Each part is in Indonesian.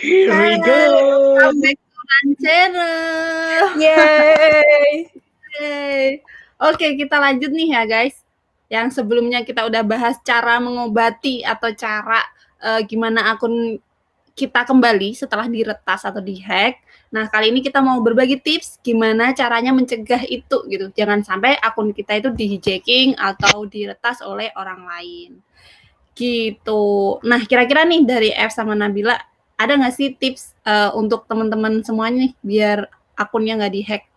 Here we go. Welcome back to Lancero. Yeay. Oke, kita lanjut nih ya guys. Yang sebelumnya kita udah bahas cara mengobati atau cara gimana akun kita kembali setelah diretas atau dihack. Nah, kali ini kita mau berbagi tips gimana caranya mencegah itu gitu. Jangan sampai akun kita itu dihijacking atau diretas oleh orang lain. Gitu. Nah, kira-kira nih dari F sama Nabila, ada nggak sih tips untuk teman-teman semuanya nih biar akunnya nggak dihack?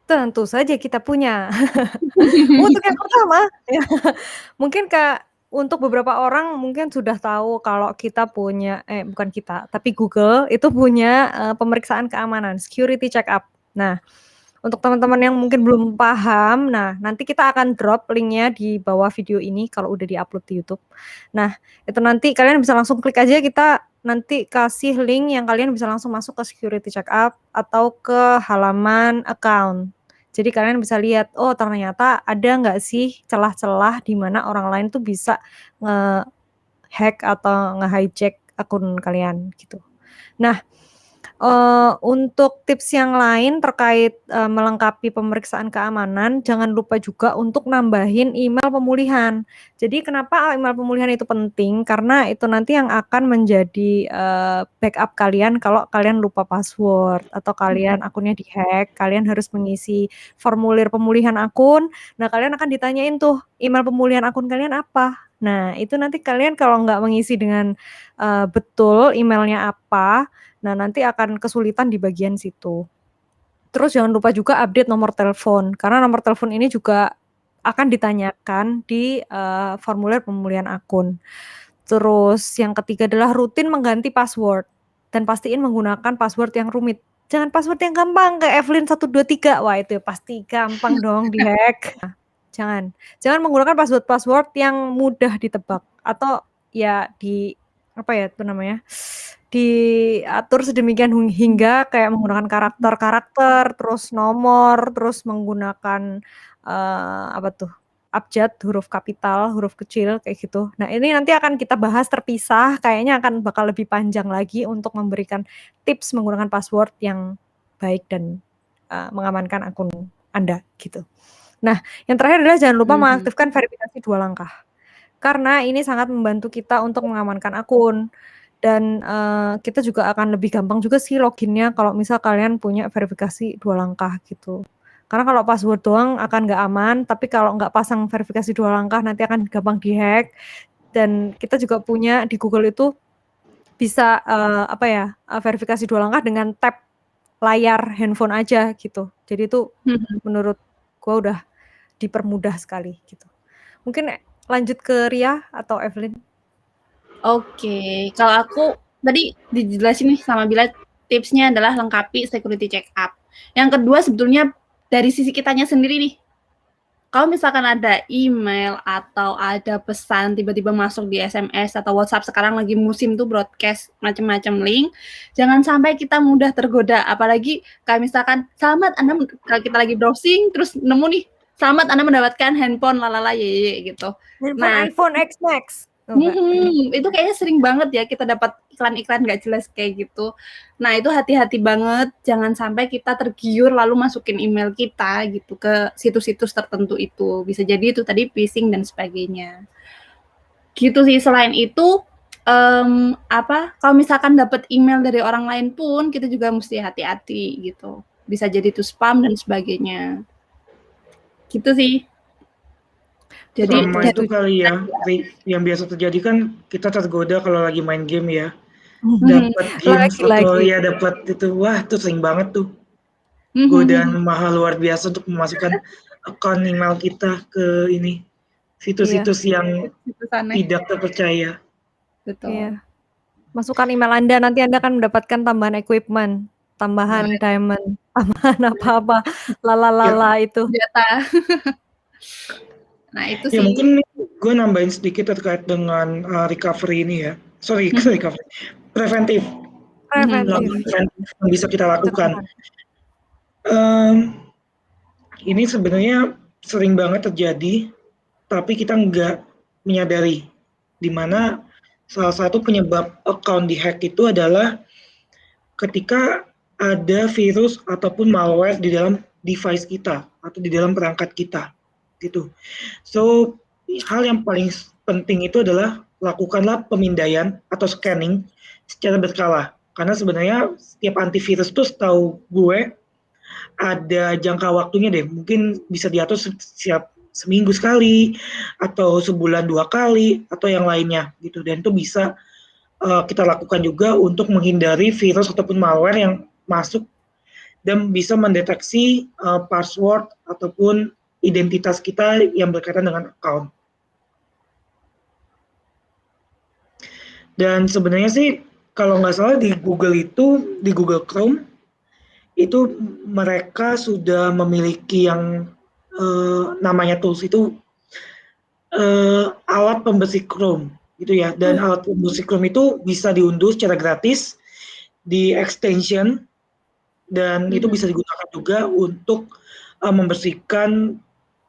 Tentu saja kita punya. Untuk yang pertama, mungkin untuk beberapa orang mungkin sudah tahu kalau kita punya, bukan kita, tapi Google itu punya pemeriksaan keamanan, security check-up. Nah, untuk teman-teman yang mungkin belum paham, nah nanti kita akan drop linknya di bawah video ini kalau udah di-upload di YouTube. Nah, itu nanti kalian bisa langsung klik aja, kita nanti kasih link yang kalian bisa langsung masuk ke security check-up atau ke halaman account. Jadi kalian bisa lihat, oh ternyata ada nggak sih celah-celah di mana orang lain tuh bisa nge-hack atau nge-hijack akun kalian gitu. Nah, untuk tips yang lain terkait melengkapi pemeriksaan keamanan, jangan lupa juga untuk nambahin email pemulihan. Jadi kenapa email pemulihan itu penting? Karena itu nanti yang akan menjadi backup kalian kalau kalian lupa password atau kalian akunnya dihack, kalian harus mengisi formulir pemulihan akun. Nah, kalian akan ditanyain tuh email pemulihan akun kalian apa. Nah, itu nanti kalian kalau nggak mengisi dengan betul emailnya apa, nah nanti akan kesulitan di bagian situ. Terus jangan lupa juga update nomor telepon, karena nomor telepon ini juga akan ditanyakan di formulir pemulihan akun. Terus yang ketiga adalah rutin mengganti password dan pastiin menggunakan password yang rumit. Jangan password yang gampang kayak Evelyn 123. Wah, itu pasti gampang dong dihack. Jangan menggunakan password yang mudah ditebak atau ya diatur sedemikian hingga kayak menggunakan karakter, terus nomor, terus menggunakan abjad, huruf kapital, huruf kecil kayak gitu. Nah, ini nanti akan kita bahas terpisah, kayaknya akan bakal lebih panjang lagi untuk memberikan tips menggunakan password yang baik dan mengamankan akun Anda gitu. Nah, yang terakhir adalah jangan lupa mengaktifkan verifikasi 2 langkah. Karena ini sangat membantu kita untuk mengamankan akun. Dan kita juga akan lebih gampang juga sih loginnya kalau misal kalian punya verifikasi 2 langkah gitu. Karena kalau password doang akan nggak aman, tapi kalau nggak pasang verifikasi 2 langkah nanti akan gampang dihack. Dan kita juga punya di Google itu bisa verifikasi 2 langkah dengan tap layar handphone aja gitu. Jadi itu menurut gua udah dipermudah sekali gitu. Mungkin lanjut ke Ria atau Evelyn. Oke, kalau aku tadi dijelasin nih sama Bila, tipsnya adalah lengkapi security check-up. Yang kedua sebetulnya dari sisi kitanya sendiri nih. Kalau misalkan ada email atau ada pesan tiba-tiba masuk di SMS atau WhatsApp, sekarang lagi musim tuh broadcast macam-macam link, jangan sampai kita mudah tergoda. Apalagi kayak misalkan, selamat Anda kalau kita lagi browsing terus nemu nih, selamat Anda mendapatkan handphone lalala ye gitu. Handphone iPhone X Max. Itu kayaknya sering banget ya kita dapat iklan-iklan nggak jelas kayak gitu. Nah, itu hati-hati banget, jangan sampai kita tergiur lalu masukin email kita gitu ke situs-situs tertentu itu. Bisa jadi itu tadi phishing dan sebagainya. Gitu sih. Selain itu, kalau misalkan dapat email dari orang lain pun kita juga mesti hati-hati gitu. Bisa jadi itu spam dan sebagainya. Gitu sih. Jadi sama itu kali ya, yang biasa terjadi kan kita tergoda kalau lagi main game ya. Dapat games atau ya dapat itu, wah itu sering banget tuh. Godaan mahal luar biasa untuk memasukkan akun email kita ke ini situs-situs yang tidak terpercaya. Betul. Iya. Masukkan email Anda, nanti Anda akan mendapatkan tambahan equipment, tambahan diamond, tambahan apa-apa, lalala itu. Data. Nah, itu sih. Ya mungkin gue nambahin sedikit terkait dengan recovery ini ya. Recovery. Preventif. Yang bisa kita lakukan. Ini sebenarnya sering banget terjadi, tapi kita nggak menyadari. Di mana salah satu penyebab account dihack itu adalah ketika ada virus ataupun malware di dalam device kita atau di dalam perangkat kita gitu. So hal yang paling penting itu adalah lakukanlah pemindaian atau scanning secara berkala, karena sebenarnya setiap antivirus itu setahu gue ada jangka waktunya deh, mungkin bisa diatur setiap seminggu sekali atau sebulan 2 kali atau yang lainnya gitu, dan itu bisa kita lakukan juga untuk menghindari virus ataupun malware yang masuk dan bisa mendeteksi password ataupun identitas kita yang berkaitan dengan account. Dan sebenarnya sih kalau nggak salah di Google itu, di Google Chrome itu mereka sudah memiliki yang namanya tools itu alat pembersih Chrome gitu ya, dan alat pembersih Chrome itu bisa diunduh secara gratis di extension, dan itu bisa digunakan juga untuk membersihkan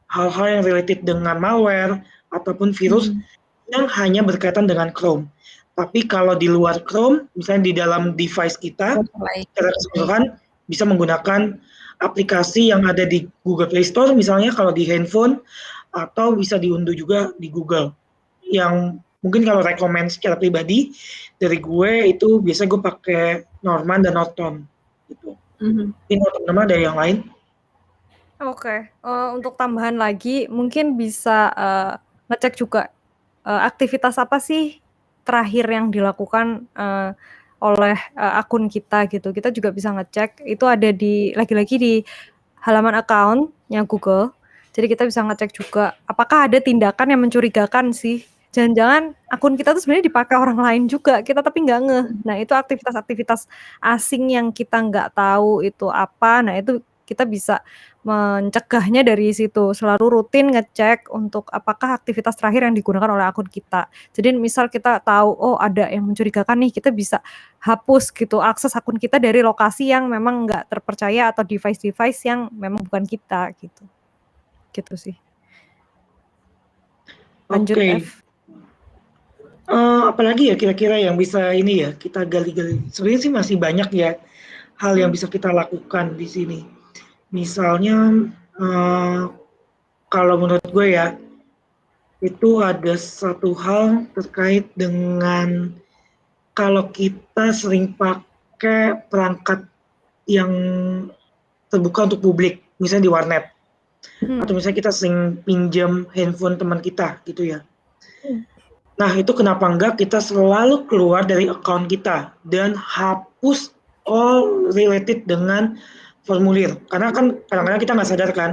hal-hal yang related dengan malware ataupun virus yang hanya berkaitan dengan Chrome. Tapi kalau di luar Chrome, misalnya di dalam device kita, secara keseluruhan bisa menggunakan aplikasi yang ada di Google Play Store misalnya kalau di handphone, atau bisa diunduh juga di Google. Yang mungkin kalau rekomend secara pribadi dari gue itu biasanya gue pakai Norman dan Norton gitu. Ini teman-teman ada yang lain? Oke, untuk tambahan lagi mungkin bisa ngecek juga aktivitas apa sih terakhir yang dilakukan oleh akun kita gitu. Kita juga bisa ngecek, itu ada di lagi-lagi di halaman account-nya Google. Jadi kita bisa ngecek juga apakah ada tindakan yang mencurigakan sih. Jangan-jangan akun kita tuh sebenarnya dipakai orang lain juga, kita tapi nggak ngeh. Nah itu aktivitas-aktivitas asing yang kita nggak tahu itu apa. Nah itu kita bisa mencegahnya dari situ, selalu rutin ngecek untuk apakah aktivitas terakhir yang digunakan oleh akun kita. Jadi misal kita tahu, oh ada yang mencurigakan nih, kita bisa hapus gitu akses akun kita dari lokasi yang memang nggak terpercaya atau device-device yang memang bukan kita gitu. Gitu sih. Lanjut F. Apalagi ya kira-kira yang bisa ini ya kita gali-gali. Sebenarnya sih masih banyak ya hal yang bisa kita lakukan di sini. Misalnya kalau menurut gue ya, itu ada satu hal terkait dengan kalau kita sering pakai perangkat yang terbuka untuk publik, misalnya di warnet, atau misalnya kita sering pinjam handphone teman kita gitu ya. Nah itu kenapa enggak kita selalu keluar dari account kita dan hapus all related dengan formulir, karena kan kadang-kadang kita nggak sadar kan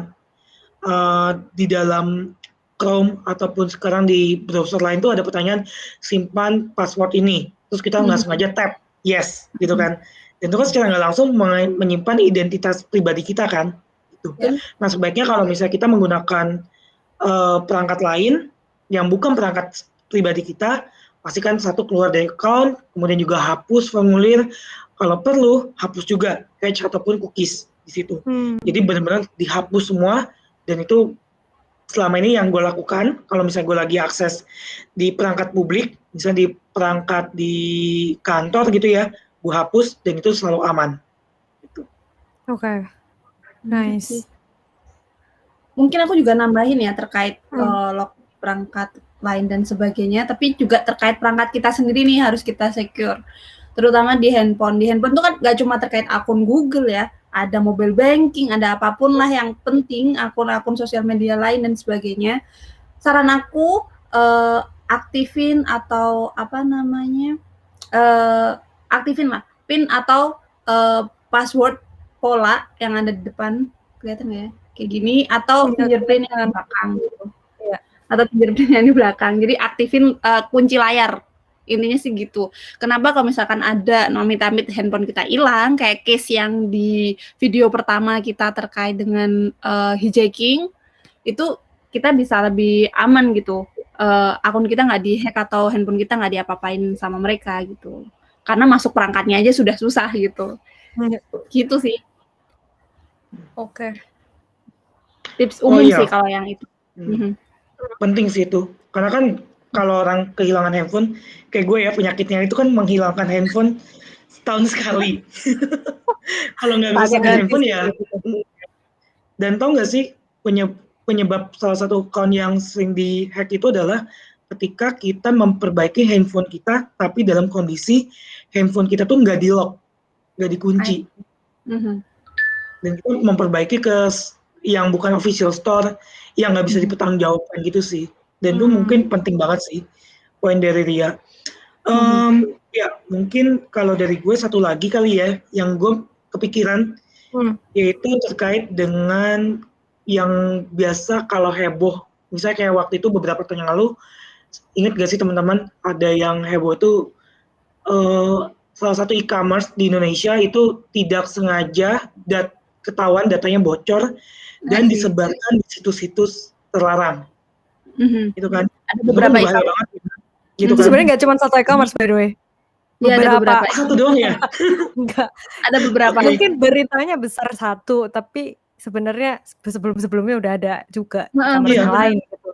di dalam Chrome ataupun sekarang di browser lain tuh ada pertanyaan simpan password ini, terus kita nggak sengaja tap yes gitu kan, dan itu kan secara nggak langsung menyimpan identitas pribadi kita kan gitu. Nah sebaiknya kalau misalnya kita menggunakan perangkat lain yang bukan perangkat pribadi kita, pastikan satu keluar dari account, kemudian juga hapus formulir. Kalau perlu, hapus juga cache ataupun cookies di situ. Jadi benar-benar dihapus semua, dan itu selama ini yang gue lakukan. Kalau misalnya gue lagi akses di perangkat publik, misalnya di perangkat di kantor gitu ya, gue hapus dan itu selalu aman. Gitu. Oke, nice. Mungkin aku juga nambahin ya terkait log perangkat lain dan sebagainya, tapi juga terkait perangkat kita sendiri nih harus kita secure. Terutama di handphone. Di handphone itu kan gak cuma terkait akun Google ya, ada mobile banking, ada apapun lah yang penting, akun-akun sosial media lain dan sebagainya. Saran aku aktifin atau aktifin lah PIN atau password pola yang ada di depan, kelihatan nggak ya? Kayak gini, atau fingerprint yang di belakang gitu. Atau fingerprint yang di belakang. Jadi aktifin kunci layar. Intinya sih gitu. Kenapa kalau misalkan ada amit-amit handphone kita hilang, kayak case yang di video pertama kita terkait dengan hijacking, itu kita bisa lebih aman gitu. Akun kita nggak dihack atau handphone kita nggak diapa-apain sama mereka gitu. Karena masuk perangkatnya aja sudah susah gitu. Gitu sih. Oke. Tips umum sih kalau yang itu. Penting sih itu. Karena kan kalau orang kehilangan handphone, kayak gue ya, penyakitnya itu kan menghilangkan handphone setahun sekali. Kalau nggak ngerusakin handphone ya. Dan tau nggak sih penyebab salah satu account yang sering dihack itu adalah ketika kita memperbaiki handphone kita, tapi dalam kondisi handphone kita tuh nggak di-lock, nggak dikunci. Dan kita memperbaiki ke yang bukan official store, yang nggak bisa dipertanggungjawabkan gitu sih. Dan itu mungkin penting banget sih, poin dari Ria. Ya, mungkin kalau dari gue satu lagi kali ya, yang gue kepikiran, yaitu terkait dengan yang biasa kalau heboh. Misalnya kayak waktu itu beberapa tahun yang lalu, ingat gak sih teman-teman, ada yang heboh itu salah satu e-commerce di Indonesia itu tidak sengaja ketahuan datanya bocor dan disebarkan di situs-situs terlarang. Itu kan. Ada beberapa bahaya banget. Gitu kan. Sebenarnya nggak cuma satu e-commerce by the way. Iya, ada beberapa. Satu doang ya? Enggak. Ada beberapa. Mungkin beritanya besar satu, tapi sebenarnya sebelum-sebelumnya udah ada juga e-commerce yang lain gitu.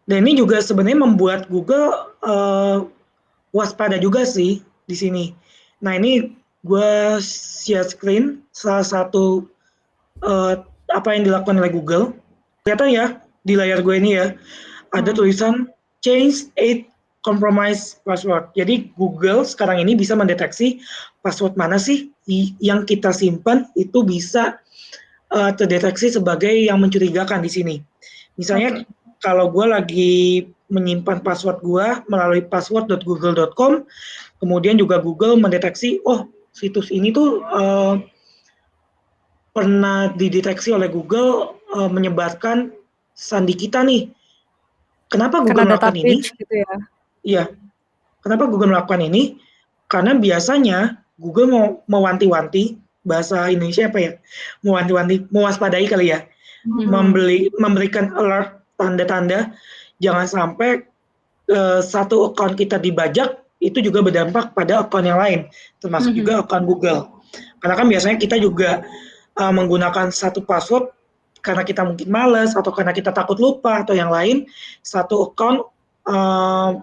Dan ini juga sebenarnya membuat Google waspada juga sih di sini. Nah, ini gue share screen salah satu apa yang dilakukan oleh Google. Kelihatan ya di layar gue ini ya, ada tulisan change 8 compromise password. Jadi Google sekarang ini bisa mendeteksi password mana sih yang kita simpan itu bisa terdeteksi sebagai yang mencurigakan di sini. Misalnya kalau gue lagi menyimpan password gue melalui password.google.com, kemudian juga Google mendeteksi, oh situs ini tuh pernah dideteksi oleh Google menyebarkan sandi kita nih. Kenapa Google melakukan ini? Gitu ya? Iya. Kenapa Google melakukan ini? Karena biasanya Google mau mewanti-wanti, bahasa Indonesia apa ya? Mewanti-wanti, mewaspadai kali ya. Memberikan alert, tanda-tanda jangan sampai satu account kita dibajak, itu juga berdampak pada account yang lain, termasuk juga account Google. Karena kan biasanya kita juga menggunakan satu password karena kita mungkin malas atau karena kita takut lupa atau yang lain, satu account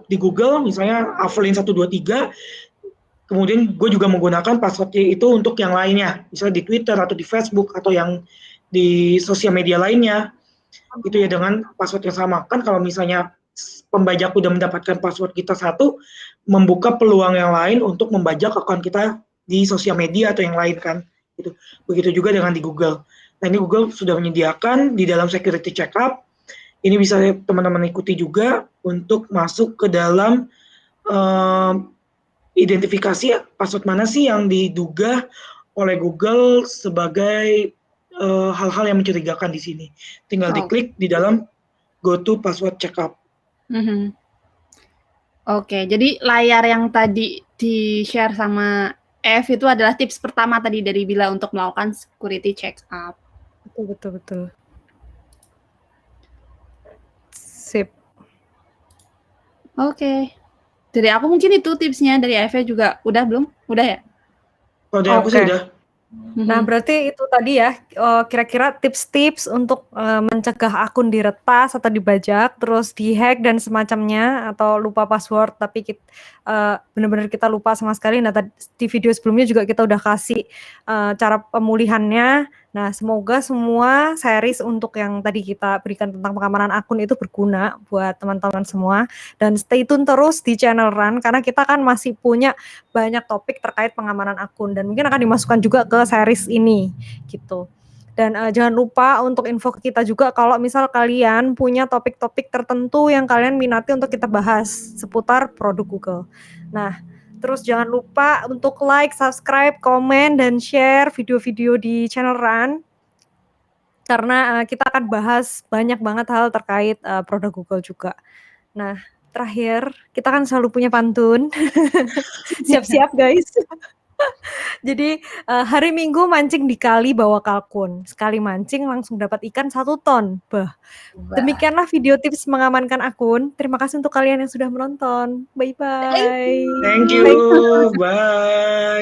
di Google misalnya Avelin 123, kemudian gue juga menggunakan passwordnya itu untuk yang lainnya, misalnya di Twitter atau di Facebook atau yang di sosial media lainnya, itu ya dengan password yang sama. Kan kalau misalnya pembajak udah mendapatkan password kita satu, membuka peluang yang lain untuk membajak account kita di sosial media atau yang lain kan. Gitu. Begitu juga dengan di Google. Nah ini Google sudah menyediakan di dalam security checkup, ini bisa teman-teman ikuti juga untuk masuk ke dalam identifikasi password mana sih yang diduga oleh Google sebagai hal-hal yang mencurigakan di sini. Tinggal diklik di dalam go to password checkup. Oke, jadi layar yang tadi di-share sama F itu adalah tips pertama tadi dari Bila untuk melakukan security check-up. Betul. Sip. Oke. Dari aku mungkin itu tipsnya, dari F juga udah belum? Udah ya? Oh, dari aku sih udah. Nah, berarti itu tadi ya, kira-kira tips-tips untuk mencegah akun diretas atau dibajak, terus dihack dan semacamnya, atau lupa password tapi benar-benar kita lupa sama sekali. Nah, di video sebelumnya juga kita udah kasih cara pemulihannya. Nah, semoga semua series untuk yang tadi kita berikan tentang pengamanan akun itu berguna buat teman-teman semua. Dan stay tune terus di channel Run, karena kita kan masih punya banyak topik terkait pengamanan akun. Dan mungkin akan dimasukkan juga ke series ini, gitu. Dan jangan lupa untuk info ke kita juga kalau misal kalian punya topik-topik tertentu yang kalian minati untuk kita bahas seputar produk Google. Nah, terus jangan lupa untuk like, subscribe, komen, dan share video-video di channel Run. Karena kita akan bahas banyak banget hal terkait produk Google juga. Nah, terakhir, kita kan selalu punya pantun. Siap-siap guys. Jadi hari Minggu mancing di kali bawa kalkun. Sekali mancing langsung dapat ikan 1 ton. Demikianlah video tips mengamankan akun. Terima kasih untuk kalian yang sudah menonton. Bye-bye. Thank you. Bye.